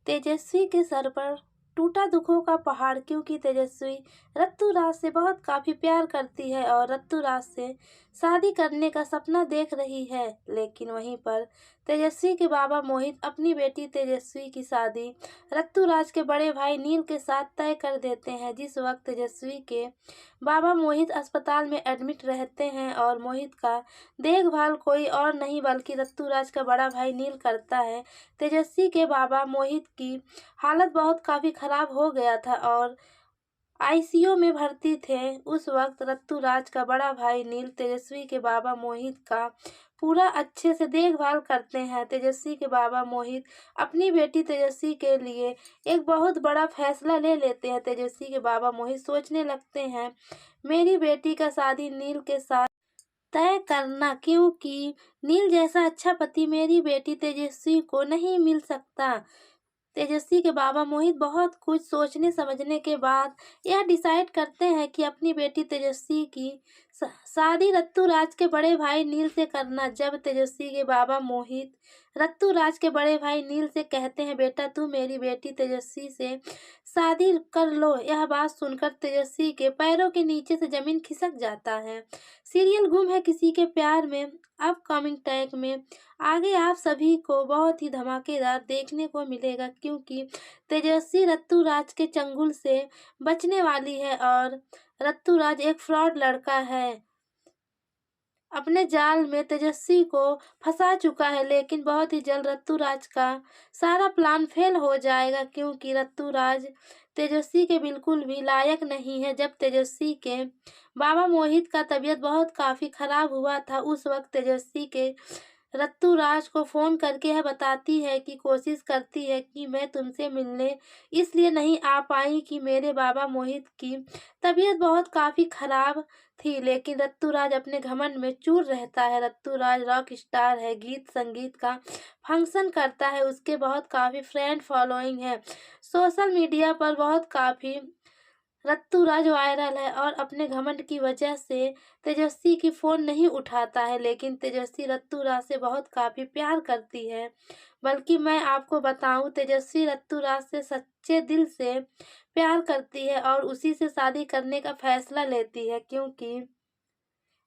तेजस्वी के सर पर टूटा दुखों का पहाड़, क्योंकि तेजस्वी ऋतुराज से बहुत काफी प्यार करती है और ऋतुराज से शादी करने का सपना देख रही है। लेकिन वहीं पर तेजस्वी के बाबा मोहित अपनी बेटी तेजस्वी की शादी ऋतुराज के बड़े भाई नील के साथ तय कर देते हैं। जिस वक्त तेजस्वी के बाबा मोहित अस्पताल में एडमिट रहते हैं और मोहित का देखभाल कोई और नहीं बल्कि ऋतुराज का बड़ा भाई नील करता है। तेजस्वी के बाबा मोहित की हालत बहुत काफ़ी खराब हो गया था और आईसीयू में भर्ती थे। उस वक्त ऋतुराज का बड़ा भाई नील तेजस्वी के बाबा मोहित का पूरा अच्छे से देखभाल करते हैं। तेजस्वी के बाबा मोहित अपनी बेटी तेजस्वी के लिए एक बहुत बड़ा फैसला ले लेते हैं। तेजस्वी के बाबा मोहित सोचने लगते हैं, मेरी बेटी का शादी नील के साथ तय करना, क्योंकि नील जैसा अच्छा पति मेरी बेटी तेजस्वी को नहीं मिल सकता। तेजस्वी के बाबा मोहित बहुत कुछ सोचने समझने के बाद यह डिसाइड करते हैं कि अपनी बेटी तेजस्वी की शादी ऋतुराज के बड़े भाई नील से करना। जब तेजस्वी के बाबा मोहित ऋतुराज के बड़े भाई नील से कहते हैं, बेटा तू मेरी बेटी तेजस्वी से शादी कर लो, यह बात सुनकर तेजस्वी के पैरों के नीचे से जमीन खिसक जाता है। सीरियल गुम है किसी के प्यार में अपकमिंग टैग में आगे आप सभी को बहुत ही धमाकेदार देखने को मिलेगा, क्योंकि तेजस्वी ऋतुराज के चंगुल से बचने वाली है और ऋतुराज एक फ्रॉड लड़का है, अपने जाल में तेजस्वी को फंसा चुका है। लेकिन बहुत ही जल्द ऋतुराज का सारा प्लान फेल हो जाएगा, क्योंकि ऋतुराज तेजस्वी के बिल्कुल भी लायक नहीं है। जब तेजस्वी के बाबा मोहित का तबीयत बहुत काफ़ी खराब हुआ था, उस वक्त तेजस्वी के ऋतुराज को फ़ोन करके यह बताती है कि कोशिश करती है कि मैं तुमसे मिलने इसलिए नहीं आ पाई कि मेरे बाबा मोहित की तबीयत बहुत काफ़ी खराब थी। लेकिन ऋतुराज अपने घमंड में चूर रहता है। ऋतुराज रॉक स्टार है, गीत संगीत का फंक्शन करता है, उसके बहुत काफ़ी फ्रेंड फॉलोइंग है, सोशल मीडिया पर बहुत काफ़ी ऋतुराज वायरल है और अपने घमंड की वजह से तेजस्वी की फ़ोन नहीं उठाता है। लेकिन तेजस्वी ऋतुराज से बहुत काफ़ी प्यार करती है, बल्कि मैं आपको बताऊं, तेजस्वी ऋतुराज से सच्चे दिल से प्यार करती है और उसी से शादी करने का फैसला लेती है, क्योंकि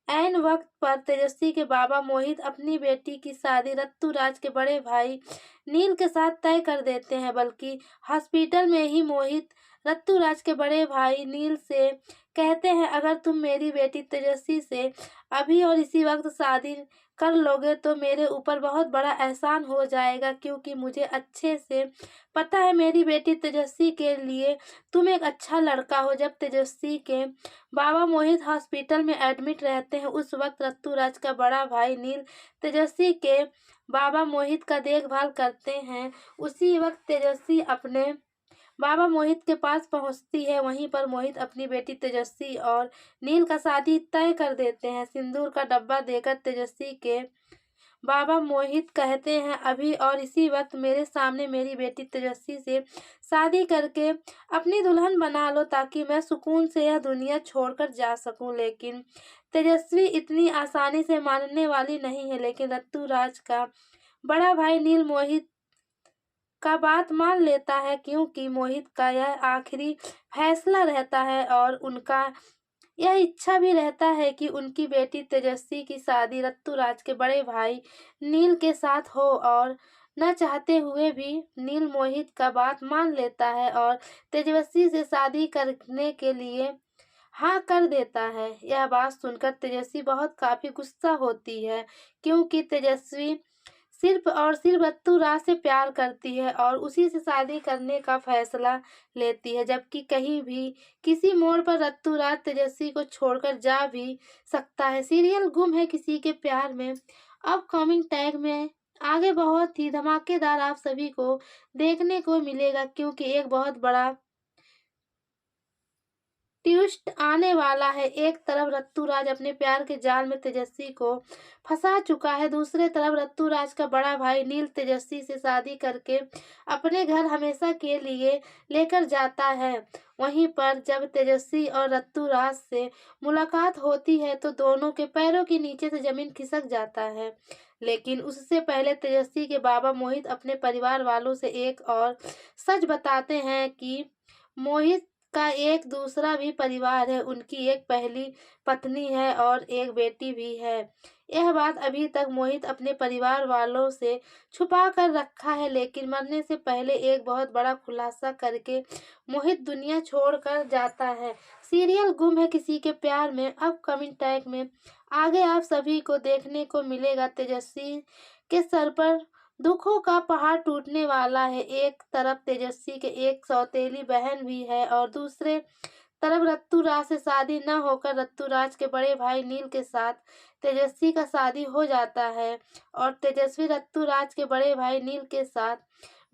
ऐन वक्त पर तेजस्वी के बाबा मोहित अपनी बेटी की शादी ऋतुराज के बड़े भाई नील के साथ तय कर देते हैं। बल्कि हॉस्पिटल में ही मोहित ऋतुराज के बड़े भाई नील से कहते हैं, अगर तुम मेरी बेटी तेजस्वी से अभी और इसी वक्त शादी कर लोगे तो मेरे ऊपर बहुत बड़ा एहसान हो जाएगा, क्योंकि मुझे अच्छे से पता है मेरी बेटी तेजस्वी के लिए तुम एक अच्छा लड़का हो। जब तेजस्वी के बाबा मोहित हॉस्पिटल में एडमिट रहते हैं, उस वक्त ऋतुराज का बड़ा भाई नील तेजस्वी के बाबा मोहित का देखभाल करते हैं। उसी वक्त तेजस्वी अपने बाबा मोहित के पास पहुंचती है। वहीं पर मोहित अपनी बेटी तेजस्वी और नील का शादी तय कर देते हैं। सिंदूर का डब्बा देकर तेजस्वी के बाबा मोहित कहते हैं, अभी और इसी वक्त मेरे सामने मेरी बेटी तेजस्वी से शादी करके अपनी दुल्हन बना लो, ताकि मैं सुकून से यह दुनिया छोड़कर जा सकूं। लेकिन तेजस्वी इतनी आसानी से मानने वाली नहीं है। लेकिन ऋतुराज का बड़ा भाई नील मोहित का बात मान लेता है, क्योंकि मोहित का यह आखिरी फैसला रहता है और उनका यह इच्छा भी रहता है कि उनकी बेटी तेजस्वी की शादी ऋतुराज के बड़े भाई नील के साथ हो। और न चाहते हुए भी नील मोहित का बात मान लेता है और तेजस्वी से शादी करने के लिए हाँ कर देता है। यह बात सुनकर तेजस्वी बहुत काफ़ी गुस्सा होती है, क्योंकि तेजस्वी सिर्फ और सिर्फ ऋतुराज से प्यार करती है और उसी से शादी करने का फैसला लेती है। जबकि कहीं भी किसी मोड़ पर ऋतुराज तेजस्वी को छोड़कर जा भी सकता है। सीरियल गुम है किसी के प्यार में अपकमिंग टैग में आगे बहुत ही धमाकेदार आप सभी को देखने को मिलेगा, क्योंकि एक बहुत बड़ा ट्विस्ट आने वाला है। एक तरफ ऋतुराज अपने प्यार के जाल में तेजस्वी को फंसा चुका है, दूसरे तरफ ऋतुराज का बड़ा भाई नील तेजस्वी से शादी करके अपने घर हमेशा के लिए लेकर जाता है। वहीं पर जब तेजस्वी और ऋतुराज से मुलाकात होती है तो दोनों के पैरों के नीचे से जमीन खिसक जाता है। लेकिन उससे पहले तेजस्वी के बाबा मोहित अपने परिवार वालों से एक और सच बताते हैं कि मोहित का एक दूसरा भी परिवार है। उनकी एक पहली पत्नी है और एक बेटी भी है। यह बात अभी तक मोहित अपने परिवार वालों से छुपा कर रखा है, लेकिन मरने से पहले एक बहुत बड़ा खुलासा करके मोहित दुनिया छोड़कर जाता है। सीरियल गुम है किसी के प्यार में अपकमिंग टैग में आगे आप सभी को देखने को मिलेगा तेजस्वी के सर पर दुखों का पहाड़ टूटने वाला है। एक तरफ तेजस्वी के एक सौतेली बहन भी है और दूसरे तरफ रत्तूराज से शादी न होकर रत्तूराज के बड़े भाई नील के साथ तेजस्वी का शादी हो जाता है और तेजस्वी रत्तूराज के बड़े भाई नील के साथ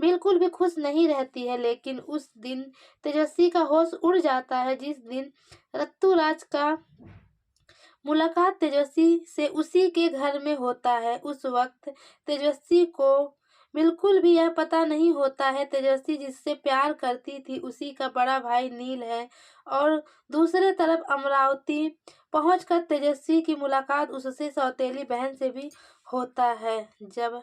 बिल्कुल भी खुश नहीं रहती है। लेकिन उस दिन तेजस्वी का होश उड़ जाता है जिस दिन रत्तूराज का मुलाकात तेजस्वी से उसी के घर में होता है। उस वक्त तेजस्वी को बिल्कुल भी यह पता नहीं होता है तेजस्वी जिससे प्यार करती थी उसी का बड़ा भाई नील है। और दूसरे तरफ अमरावती पहुंचकर तेजस्वी की मुलाकात उससे सौतेली बहन से भी होता है। जब